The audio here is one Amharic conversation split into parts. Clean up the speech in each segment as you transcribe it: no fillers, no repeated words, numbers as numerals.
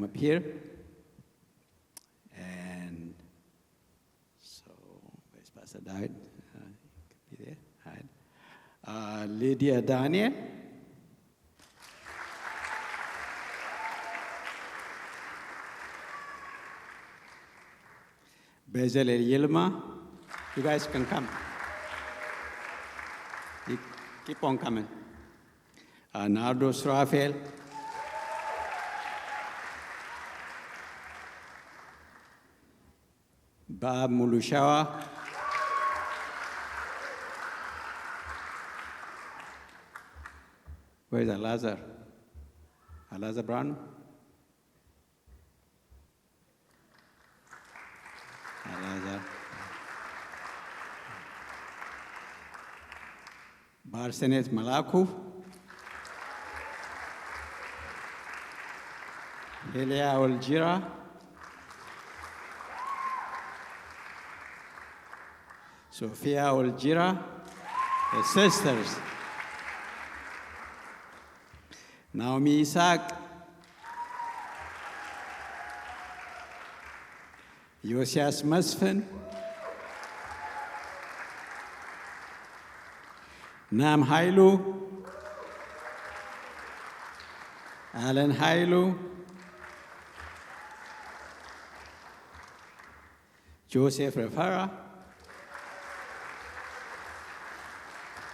up here. And so, where's Pastor David? Could be there. Hi. Lydia Daniel. Bezalel Yilma. You guys can come. You keep on coming. Nardos Raphael. Bob Mulushawa. Where's Alazar? Alazar Brown? Alazar. Barsenet Malaku. Helia Oljira. Sophia Oljira, her sisters. Naomi Isaac. Josias Masfin. Nam Hailu. Alan Hailu. Joseph Rafara.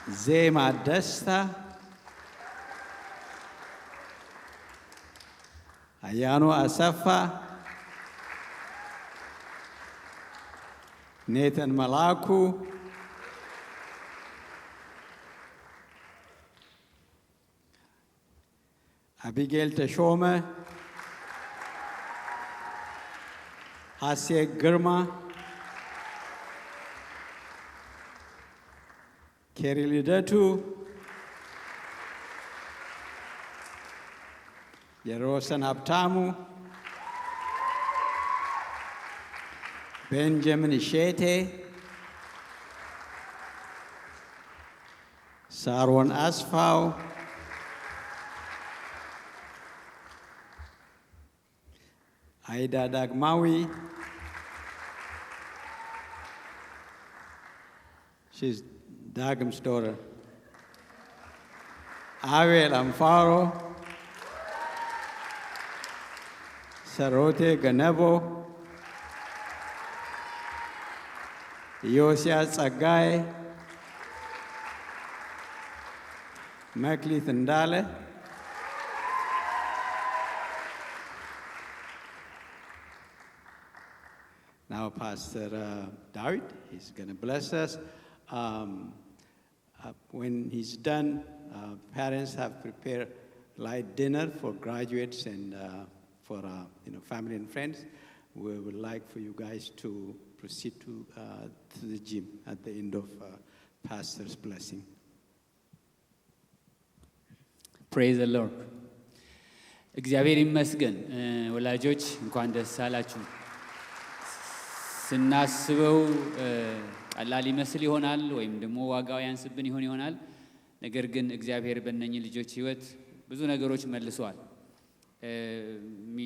Zema Desta. Ayano Asafa. Nathan Malaku. Abigail Tashoma. Hasya Girma. Kerry Lidatu. Yerosan Abtamu. Benjamin Ishete. Sarwan Asfau. Aida Dagmawi. She's Dagam's daughter. Awel Amfaro. Sarote Ganebo. Yosia Tsagay. Makli Thandale. Now Pastor David, he's going to bless us. When he's done, parents have prepared light dinner for graduates and for family and friends. We would like for you guys to proceed to the gym at the end of Pastor's blessing. Praise the Lord. እግዚአብሔር ይመስገን። ወላጆች እንኳን ደስ አላችሁ። ስናስበው ቀላል ይመስል ይሆናል ወይም ደግሞ ዋጋው ያንስብን ይሆናል። ነገር ግን እግዚአብሔር በእነኚህ ልጆች ህይወት ብዙ ነገሮች መልሷል።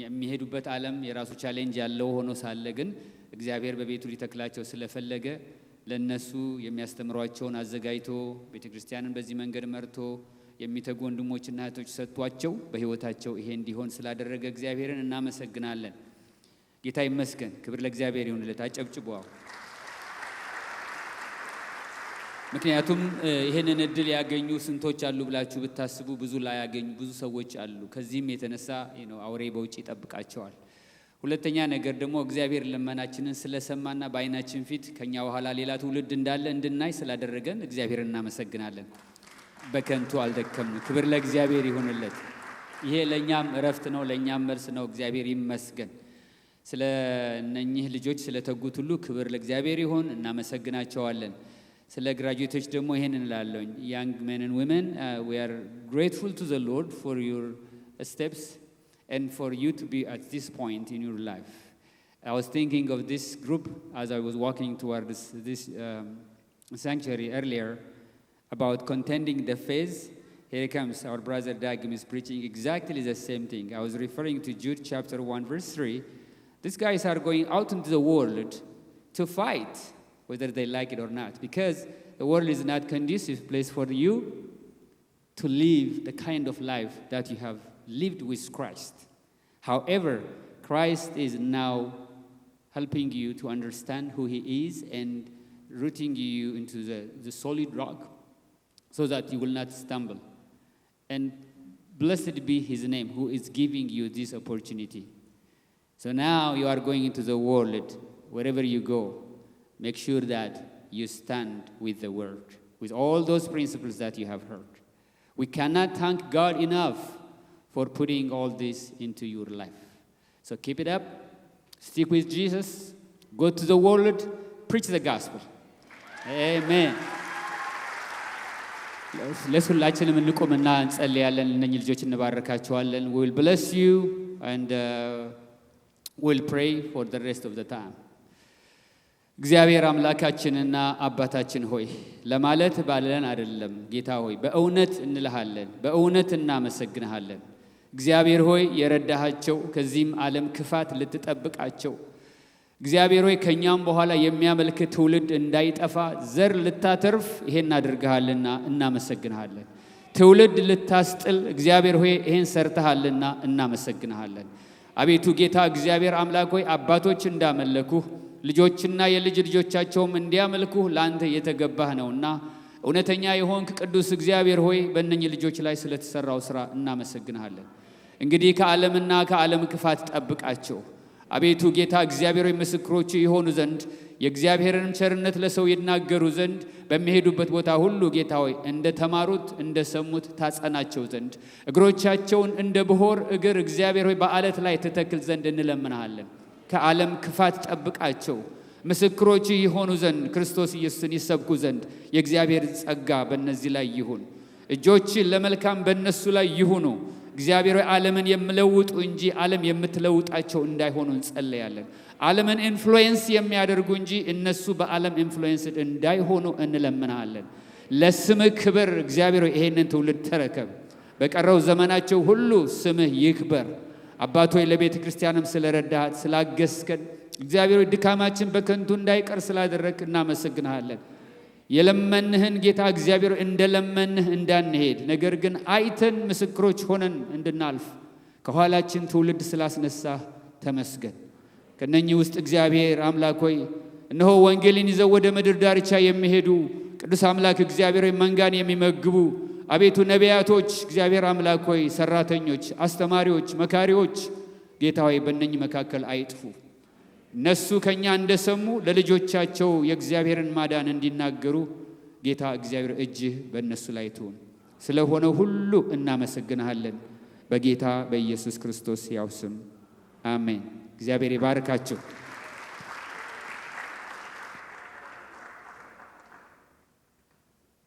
የሚሄዱበት ዓለም የራሱ ቻሌንጅ ያለው ሆኖ ሳለ ግን እግዚአብሔር በቤቱ ሊተክላቸው ስለፈለገ ለነሱ የሚያስተምሯቸውን አዘጋጅቶ ቤተክርስቲያንን በዚህ መንገድ መርቶ የሚተጉ ወንድሞችና እህቶች ሰጥቷቸው በህይወታቸው ይሄ እንዲሆን ስላደረገ እግዚአብሔርን እናመሰግናለን። ጌታ ይመስገን። ክብር ለእግዚአብሔር ይሁንለት። አጨብጭቧው። ምክንያቱም ይሄንን እድል ያገኙ ስንቶች አሉ ብላችሁ ብታስቡ ብዙ ላይ ያገኙ ብዙ ሰዎች አሉ። ከዚህም የተነሳ አውሬ በውጪ ይጠብቃቸዋል። ሁለተኛ ነገር ደግሞ እግዚአብሔር ለመናችንን ስለሰማና በአይናችን ፊት ከኛ በኋላ ሌላ ትውልድ እንዳለ እንድናይ ስላደረገን እግዚአብሔርን እናመሰግናለን። በከንቱ አልደከምንም። ክብር ለእግዚአብሔር ይሁንለት። ይሄ ለኛም እረፍት ነው፣ ለኛም መልስ ነው። እግዚአብሔር ይመስገን። ስለ እነኚህ ልጆች ስለተጉት ሁሉ ክብር ለእግዚአብሔር ይሁን። እናመሰግናቸዋለን። ስለ ግራጁዌቶች ደግሞ ይሄን እንላለኝ። young men and women, we are grateful to the Lord for your steps and for you to be at this point in your life. I was thinking of this group as I was walking towards this sanctuary earlier about contending the faith. Here comes our brother Dagim is preaching exactly the same thing. I was referring to Jude chapter 1 verse 3. These guys are going out into the world to fight, whether they like it or not, because the world is not conducive place for you to live the kind of life that you have lived with Christ. However, Christ is now helping you to understand who he is and rooting you into the solid rock so that you will not stumble. And blessed be his name who is giving you this opportunity. So now you are going into the world. Wherever you go, make sure that you stand with the word, with all those principles that you have heard. We cannot thank God enough for putting all this into your life. So keep it up. Stick with Jesus. Go to the world. Preach the gospel. Amen. ለሁላችንም እንቆምና እንጸልያለን። እነኚህ ልጆች እንባርካቸዋለን. We will bless you and we'll pray for the rest of the time. እግዚአብሔር አምላካችንና አባታችን ሆይ ለማለት ባለን አይደለም ጌታ ሆይ በእውነት እንልሃለን፣ በእውነት እናመሰግንሃለን። እግዚአብሔር ሆይ የረዳሃቸው ከዚህም ዓለም ክፋት ልትጠብቃቸው እግዚአብሔር ሆይ ከኛም በኋላ የሚያመልክ ትውልድ እንዳይጠፋ ዘር ልታተርፍ ይሄን አድርገሃልና እናመሰግንሃለን። ትውልድ ልታስጥል እግዚአብሔር ሆይ ይሄን ሰርተሃልና እናመሰግንሃለን። አቤቱ ጌታ እግዚአብሔር አምላክ ሆይ አባቶች እንዳመለኩ ልጆችና የልጅ ልጆቻቸውም እንዲያመልኩ ላንተ የተገባህ ነውና እውነተኛ የሆንክ ቅዱስ እግዚአብሔር ሆይ በእነኚህ ልጆች ላይ ስለተሰራው ሥራ እናመሰግንሃለን። እንግዲህ ከዓለምና ከዓለም ክፋት ጠብቃቸው አቤቱ ጌታ እግዚአብሔር ሆይ ምስክሮች ይሆኑ ዘንድ የእግዚአብሔርን ቸርነት ለሰው ይናገሩ ዘንድ በሚሄዱበት ቦታ ሁሉ ጌታ ሆይ እንደተማሩት እንደሰሙት ታጸናቸው ዘንድ እግሮቻቸውን እንደ ብሆር እግር እግዚአብሔር ሆይ በአለት ላይ ተተክል ዘንድ እንለምናለን። ከዓለም ክፋት ጠብቃቸው ምስክሮች ይሆኑ ዘንድ ክርስቶስ ኢየሱስን ይሰብኩ ዘንድ የእግዚአብሔር ጸጋ በእነዚህ ላይ ይሁን። እጆች ለመልካም በእነሱ ላይ ይሁኑ። እግዚአብሔር ሆይ ዓለምን የሚለውጡ እንጂ ዓለም የምትለውጣቸው እንዳይሆኑ እንጸልያለን። ዓለምን ኢንፍሉዌንስ የሚያደርጉ እንጂ እነሱ በዓለም ኢንፍሉዌንስድ እንዳይሆኑ እንለምናለን። ለስምህ ክብር እግዚአብሔር ሆይ ይሄንን ትውልድ ተረከብ። በቀረው ዘመናቸው ሁሉ ስምህ ይክበር። አባቶ ለቤተ ክርስቲያንም ስለረዳሃት ስላገስከን እግዚአብሔር ሆይ ድካማችን በከንቱ እንዳይቀር ስላደረክ እናመሰግንሃለን። የለመንህን ጌታ እግዚአብሔር እንደለመንህ እንዳንሄድ ነገር ግን አይተን ምስክሮች ሆነን እንድናልፍ ከኋላችን ትውልድ ስላስነሳህ ተመስገን። ከነኚህ ውስጥ እግዚአብሔር አምላክ ሆይ እነሆ ወንጌልን ይዘው ወደ ምድር ዳርቻ የሚሄዱ ቅዱስ አምላክ እግዚአብሔር ሆይ መንጋን የሚመግቡ አቤቱ ነቢያቶች እግዚአብሔር አምላክ ሆይ ሰራተኞች፣ አስተማሪዎች፣ መካሪዎች ጌታ ሆይ በእነኚህ መካከል አይጥፉ። እነሱ ከኛ እንደሰሙ ለልጆቻቸው የእግዚአብሔርን ማዳን እንዲናገሩ ጌታ እግዚአብሔር እጅህ በእነሱ ላይ ትሁን። ስለሆነ ሁሉ እናመሰግንሃለን በጌታ በኢየሱስ ክርስቶስ ያው ስም አሜን። እግዚአብሔር ይባርካችሁ።